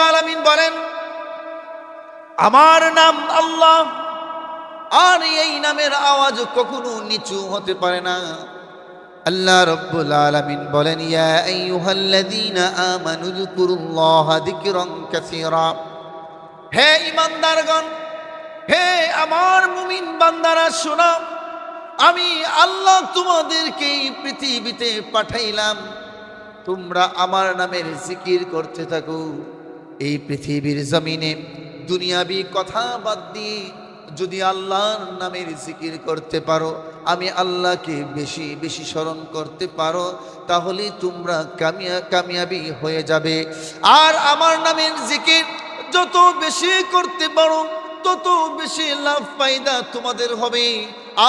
আলামিন বলেন, আমার নাম আল্লাহ, আর এই নামের আওয়াজ কখনো নিচু হতে পারে না। আল্লাহ রাব্বুল আলামিন বলেন, ইয়া আইয়ুহাল্লাযীনা আমানু যকুরুল্লাহা যিকরান কাসীরা। হে ঈমানদারগণ, হে আমার মুমিন বান্দারা শোনো, আমি আল্লাহ তোমাদেরকে এই পৃথিবীতে পাঠাইলাম, তোমরা আমার নামের জিকির করতে থাকো। এই পৃথিবীর জমিনে দুনিয়াবি কথা বাদ দিয়ে যদি আল্লাহর নামের জিকির করতে পারো, আমি আল্লাহকে বেশি বেশি স্মরণ করতে পারো, তাহলে তোমরা কামিয়াবি হয়ে যাবে। আর আমার নামের জিকির যত বেশি করতে পারো, তত বেশি লাভ ফায়দা তোমাদের হবে।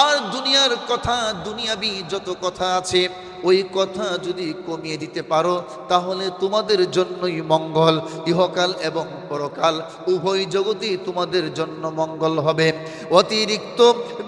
আর দুনিয়ার কথা, দুনিয়াবি যত কথা আছে, ওই কথা যদি কমিয়ে দিতে পারো, তাহলে তোমাদের জন্যই মঙ্গল। ইহকাল এবং পরকাল উভয় জগতেই তোমাদের জন্য মঙ্গল হবে। অতিরিক্ত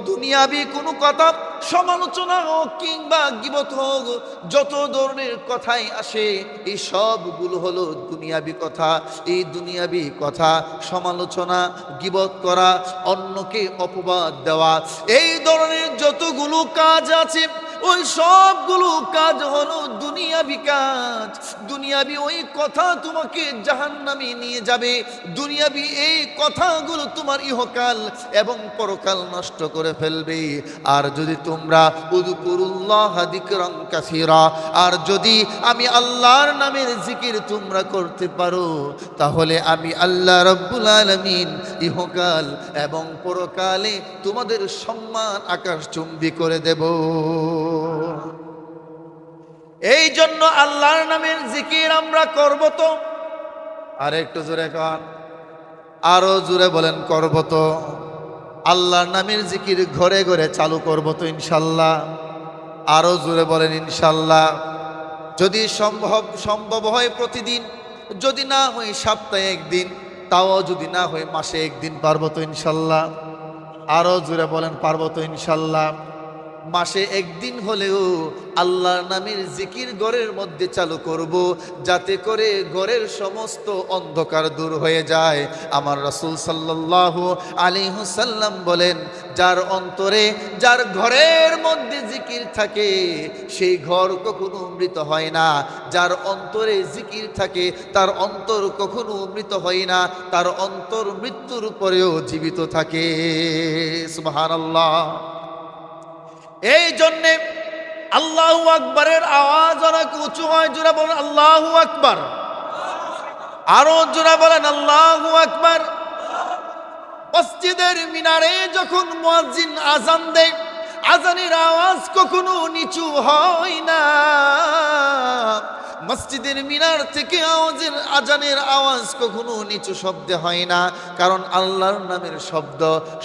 দুনিয়াবি কোনো কথা, সমালোচনা হোক কিংবা গীবত হোক, যত ধরনের কথাই আসে, এই সবগুলো হলো দুনিয়াবি কথা। এই দুনিয়াবি কথা, সমালোচনা, গীবত করা, অন্যকে অপবাদ দেওয়া, এই ধরনের যতগুলো কাজ আছে, ওই সবগুলো কাজ হলো দুনিয়াবি কাজ। দুনিয়াবি ওই কথা তোমাকে জাহান্নামে নিয়ে যাবে। দুনিয়াবি এই কথাগুলো তোমার ইহকাল এবং পরকাল নষ্ট করে ফেলবে। আর যদি তোমরা উযকুরুল্লাহ যিকরান কাসীরা, আর যদি আমি আল্লাহর নামের জিকির তোমরা করতে পারো, তাহলে আমি আল্লাহ রাব্বুল আলামিন ইহকাল এবং পরকালে তোমাদের সম্মান আকাশচুম্বী করে দেব। এই জন্য আল্লাহর নামের জিকির আমরা করব তো। আর একটু জোরে কর, আরো জোরে বলেন, করব তো। আল্লাহর নামের জিকির ঘরে ঘরে চালু করব তো ইনশাল্লাহ। আরো জোরে বলেন ইনশাল্লাহ। যদি সম্ভব হয় প্রতিদিন, যদি না হয় সপ্তাহে একদিন, তাও যদি না হয় মাসে একদিন, পারবো তো ইনশাল্লাহ। আরো জোরে বলেন, পারবো তো ইনশাল্লাহ। মাসে একদিন হলেও আল্লাহর নামের জিকির ঘরের মধ্যে চালু করব, যাতে করে ঘরের সমস্ত অন্ধকার দূর হয়ে যায়। আমার রাসূল সাল্লাল্লাহু আলাইহি ওয়াসাল্লাম বলেন, যার অন্তরে, যার ঘরের মধ্যে জিকির থাকে, সেই ঘর কখনো মৃত হয় না। যার অন্তরে জিকির থাকে, তার অন্তর কখনো মৃত হয় না, তার অন্তর মৃত্যুর পরেও জীবিত থাকে। সুবহানাল্লাহ। এই জন্যে আল্লাহু আকবারের আওয়াজ অনেক উঁচু হয়। জোরে বলেন আল্লাহু আকবার। আরো জোরে বলেন আল্লাহু আকবার। মসজিদের মিনারে যখন মুয়াজ্জিন আজান দেয়, আজানের আওয়াজ কখনো নিচু হয় না। মসজিদের মিনার থেকে আজানের আওয়াজ কখনো নিচু শব্দে হয় না, কারণ আল্লাহর নামের শব্দ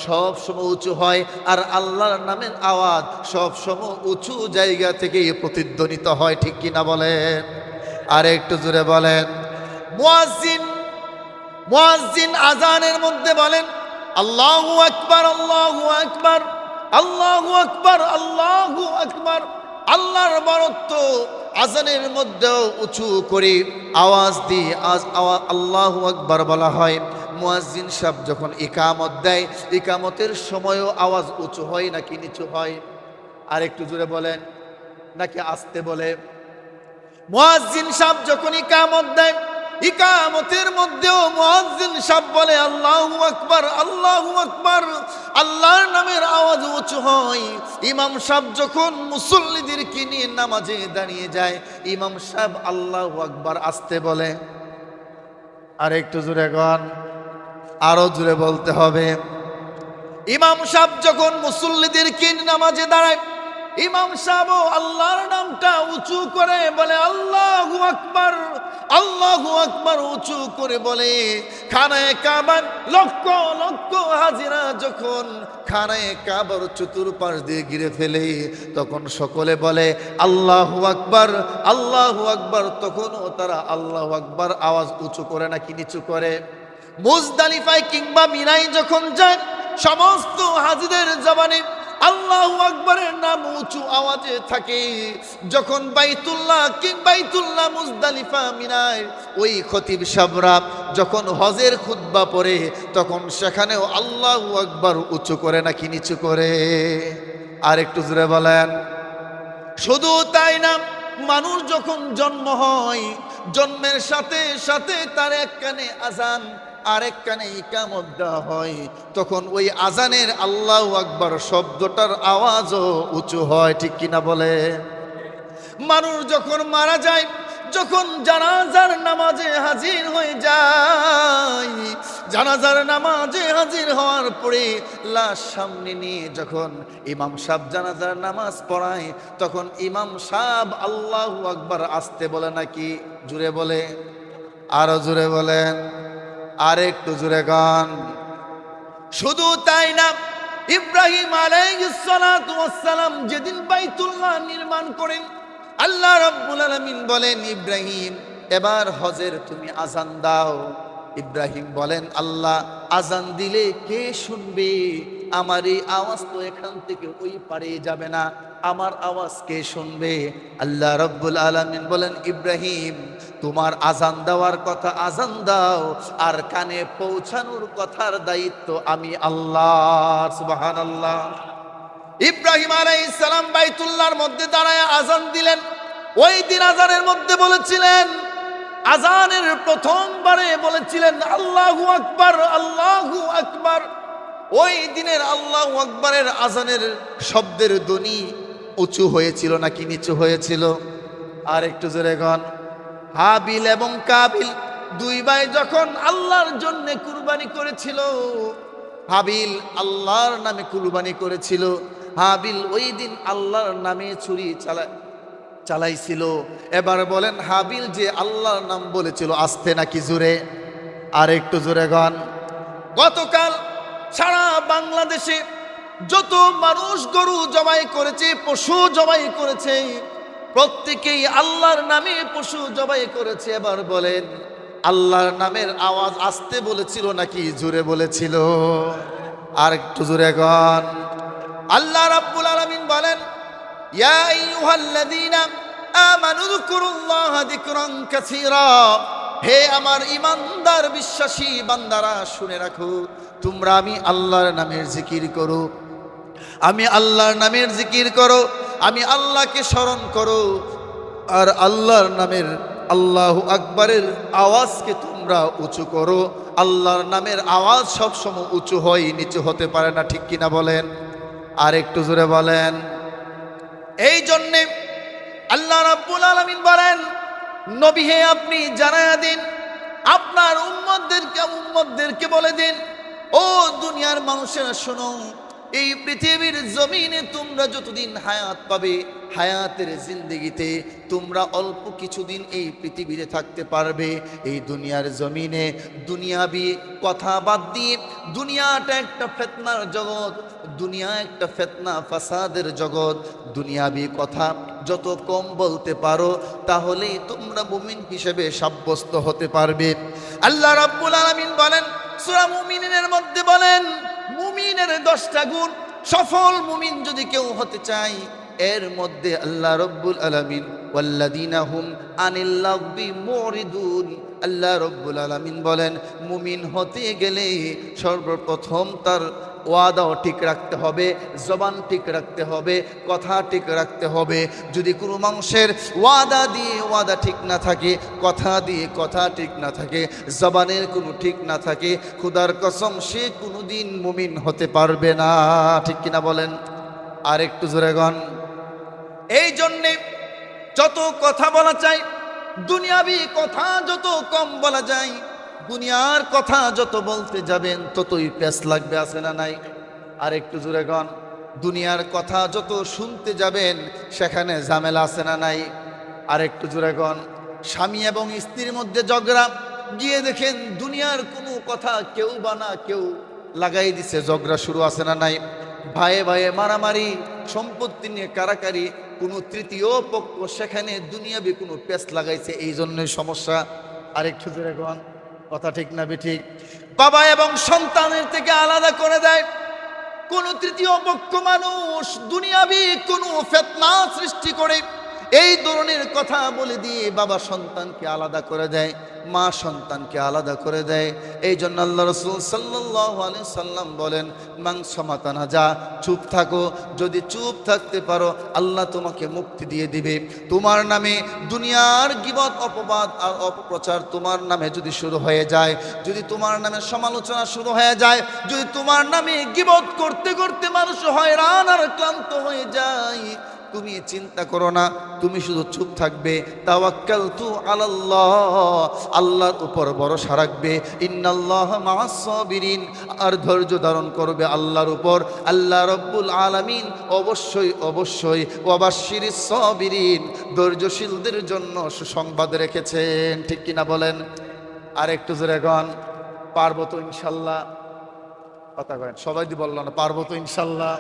সব সময় উঁচু হয়, আর আল্লাহর নামের আওয়াজ সব সময় উঁচু জায়গা থেকে প্রতিধ্বনিত হয়। ঠিক কিনা বলেন? আর একটু জোরে বলেন। মুয়াজ্জিন আজানের মধ্যে বলেন, আল্লাহু আকবার, আল্লাহু আকবার, আল্লাহু আকবার, আল্লাহু আকবার। আল্লাহর বরত্ব আজানের মধ্যেও উঁচু করে আওয়াজ দিয়ে আল্লাহু আকবার বলা হয়। মুয়াজ্জিন সাহেব যখন ইকামত দেয়, ইকামতের সময়ও আওয়াজ উঁচু হয় নাকি নিচু হয়? আর একটু জোরে বলেন, নাকি আস্তে বলে? মুয়াজ্জিন সাহেব যখন ইকামত দেয়, ইকামতের মধ্যেও মুয়াজ্জিন সাহেব বলে আল্লাহু আকবার, আল্লাহু আকবার। আল্লাহর নামের আওয়াজ উঁচু হয়। ইমাম সাহেব যখন মুসল্লিদেরকে নিয়ে নামাজে দাঁড়িয়ে যায়, ইমাম সাহেব আল্লাহু আকবার আস্তে বলে। আর একটু জোরে গান, আরো জোরে বলতে হবে। ইমাম সাহেব যখন মুসল্লিদেরকে নামাজে দাঁড়ায়, ইমাম সাহেব আল্লাহর নামটা উঁচু করে বলে আল্লাহু আকবার, আল্লাহু আকবার উঁচু করে বলে। খানায়ে কাবার লক্ষ লক্ষ হাজিরা যখন খানায়ে কাবার চতুর্পাশ দিয়ে ঘিরে ফেলে, তখন সকলে বলে আল্লাহু আকবার, আল্লাহু আকবার। তখনও তারা আল্লাহু আকবার আওয়াজ উঁচু করে নাকি নিচু করে? মুজদালিফায় কিংবা মিনায় যখন যায়, সমস্ত হাজিদের জবানে আল্লাহু আকবারের নাম উঁচু আওয়াজে থাকে। যখন বাইতুল্লাহ মুজদালিফা মিনায় ওই খতিব সাহেবরা যখন হজের খুতবা পড়ে তখন সেখানেও আল্লাহু আকবার উঁচু করে নাকি নিচু করে? আর একটু জোরে বলেন। শুধু তাই না, মানুষ যখন জন্ম হয় জন্মের সাথে সাথে তার এক কানে আজান আরেক কানে ইকামত দেওয়া হয়, তখন ওই আজানের আল্লাহু আকবার শব্দটার আওয়াজও উঁচু হয়, ঠিক কিনা বলে? মানুষ যখন মারা যায়, যখন জানাজার নামাজে হাজির হয়ে যায়, জানাজার নামাজে হাজির হওয়ার পরে লাশ সামনে নিয়ে যখন ইমাম সাহেব জানাজার নামাজ পড়ায়, তখন ইমাম সাহেব আল্লাহু আকবার আসতে বলে নাকি জুড়ে বলে? আরো জুড়ে বলেন, আর একটু জুড়ে গান। শুধু তাই না, ইব্রাহিম আলাইহিস সালাতু ওয়াস সালাম যেদিন বাইতুল্লাহ নির্মাণ করেন, আল্লাহ রাব্বুল আলামিন বলেন, ইব্রাহিম এবার হজের তুমি আজান দাও। ইব্রাহিম বলেন, আল্লাহ আজান দিলে কে শুনবে? আমার এই আওয়াজ তো এখান থেকে ওই পারে যাবে না, আমার আওয়াজ কে শুনবে? আল্লাহ রাব্বুল আলামিন বলেন, ইব্রাহিম তোমার আজান দেওয়ার কথা আজান দাও, আর কানে পৌঁছানোর কথার দায়িত্ব আমি আল্লাহ। সুবহানাল্লাহ। ইব্রাহিম আলাইহিস সালাম বাইতুল্লাহর মধ্যে দাঁড়ায় আজান দিলেন। ওই দিন আজানের মধ্যে বলেছিলেন, আজানের প্রথমবারে বলেছিলেন আল্লাহু আকবার, আল্লাহু আকবার। ওই দিনের আল্লাহু আকবারের আজানের শব্দের ধ্বনি উঁচু হয়েছিল নাকি নিচু হয়েছিল? আর একটু জোরে গান। হাবিল এবং কাবিল দুই ভাই যখন আল্লাহর জন্য কুরবানি করেছিল, হাবিল আল্লাহর নামে কুরবানি করেছিল, হাবিল ওই দিন আল্লাহর নামে ছুরি চালাইছিল। এবার বলেন, হাবিল যে আল্লাহর নাম বলেছিল আস্তে নাকি জোরে? আর একটু জোরে গান। গতকাল সারা বাংলাদেশে যত মানুষ গরু জবাই করেছে, পশু জবাই করেছে, প্রত্যেকেই আল্লাহর নামে পশু জবাই করেছে। এবার বলেন, আল্লাহর নামের আওয়াজ আস্তে বলেছিল নাকি জোরে বলেছিল? আর একটু জোরে গান। আল্লাহ রাব্বুল আলামিন বলেন, ইয়া আইয়ুহাল্লাযীনা আমানু যকুরুল্লাহা যিকরান কাসীরা। হে আমার ঈমানদার বিশ্বাসী বান্দারা, শুনে রাখো, তোমরা আমি আল্লাহর নামের জিকির করো, আমি আল্লাহর নামের জিকির করো, আমি আল্লাহকে স্মরণ করো। আর আল্লাহর নামের আল্লাহু আকবারের আওয়াজকে তোমরা উঁচু করো। আল্লাহর নামের আওয়াজ সবসময় উঁচু হয়, নিচু হতে পারে না, ঠিক কিনা বলেন? আর একটু জোরে বলেন। এই জন্যে আল্লাহ রাব্বুল আলামিন বলেন, নবী হে আপনি জানায়া দিন, আপনার উম্মতদেরকে বলে দিন, ও দুনিয়ার মানুষেরা শোনো, এই পৃথিবীর জমিনে তোমরা যতদিন হায়াত পাবে, হায়াতের জিন্দেগিতে তোমরা অল্প কিছুদিন এই পৃথিবীতে থাকতে পারবে। এই দুনিয়ার জমিনে দুনিয়াবি কথা বাদ দিয়ে, দুনিয়াটা একটা ফিতনার জগৎ, দুনিয়া একটা ফিতনা ফাসাদের জগৎ। দুনিয়াবি কথা যত কম বলতে পারো, তাহলেই তোমরা মুমিন হিসেবে সাব্যস্ত হতে পারবে। আল্লাহ রাব্বুল আলামিন বলেন সূরা মুমিনের মধ্যে, বলেন মুমিনের 10টা গুণ, সফল মুমিন যদি কেউ হতে চায়, এর মধ্যে আল্লাহ রাব্বুল আলামিন ওয়াল্লাযীনা হুম আনিল লাগবি মুরিদুন, আল্লাহ রাব্বুল আলামিন বলেন মুমিন হতে গেলে সর্বপ্রথম তার ওয়াদাও ঠিক রাখতে হবে, জবান ঠিক রাখতে হবে, কথা ঠিক রাখতে হবে। যদি কোনো মানুষের ওয়াদা দিয়ে ওয়াদা ঠিক না থাকে, কথা দিয়ে কথা ঠিক না থাকে, জবানের কোনো ঠিক না থাকে, খুদার কসম সে কোনোদিন মুমিন হতে পারবে না, ঠিক কিনা বলেন? আর একটু জোরে গান। এই জন্যে যত কথা বলা চাই, দুনিয়াবি কথা যত কম বলা যায়, দুনিয়ার কথা যত বলতে যাবেন ততই পেস লাগবে, আছে না নাই? আর একটু জোরে গান। দুনিয়ার কথা যত শুনতে যাবেন সেখানে ঝামেলা, আছে না নাই? আর একটু জোরে গান। স্বামী এবং স্ত্রীর মধ্যে ঝগড়া, গিয়ে দেখেন দুনিয়ার কোনো কথা কেউ বা না কেউ লাগাই দিছে, ঝগড়া শুরু, আছে না নাই? ভাইয়ে ভাইয়ে মারামারি, সম্পত্তি নিয়ে কারাকারি, কোনো তৃতীয় পক্ষ সেখানে দুনিয়াবি কোনো পেস লাগাইছে, এই জন্যই সমস্যা। আর একটু জোরে গান। কথা ঠিক না বেঠিক? বাবা এবং সন্তানের থেকে আলাদা করে দেয়, কোন তৃতীয় পক্ষ মানুষ দুনিয়াবি কোন ফিতনা সৃষ্টি করে এই ধরনের কথা বলে দিয়ে বাবা সন্তানকে আলাদা করে দেয়, মা সন্তানকে আলাদা করে দেয়। এই জন্য আল্লাহ রাসূল সাল্লাল্লাহু আলাইহি সাল্লাম বলেন, মান সমাতানা, যা চুপ থাকো, যদি চুপ থাকতে পারো আল্লাহ তোমাকে মুক্তি দিয়ে দিবে। তোমার নামে দুনিয়ার গীবত, অপবাদ আর অপপ্রচার তোমার নামে যদি শুরু হয়ে যায়, যদি তোমার নামে সমালোচনা শুরু হয়ে যায়, যদি তোমার নামে গীবত করতে করতে মানুষ হয়রান আর ক্লান্ত হয়ে যায়, তুমি চিন্তা করো না, তুমি শুধু চুপ থাকবে। তাওয়াক্কালতু আলাল্লাহ, আল্লাহর উপর ভরসা রাখবে। ইন্নাল্লাহা মাআস সাবিরিন, আর ধৈর্য ধারণ করবে আল্লাহর উপর। আল্লাহ রব্বুল আলামিন অবশ্যই অবশ্যই ওয়াবাশশিরিস সাবিরিন, ধৈর্যশীলদের জন্য সুসংবাদ রেখেছেন। ঠিক কিনা বলেন? আর একটু জোরে গান, পারবো তো ইনশাল্লাহ। কথা কয়েন, সবাই দি বললো না পারবো তো ইনশাল্লাহ।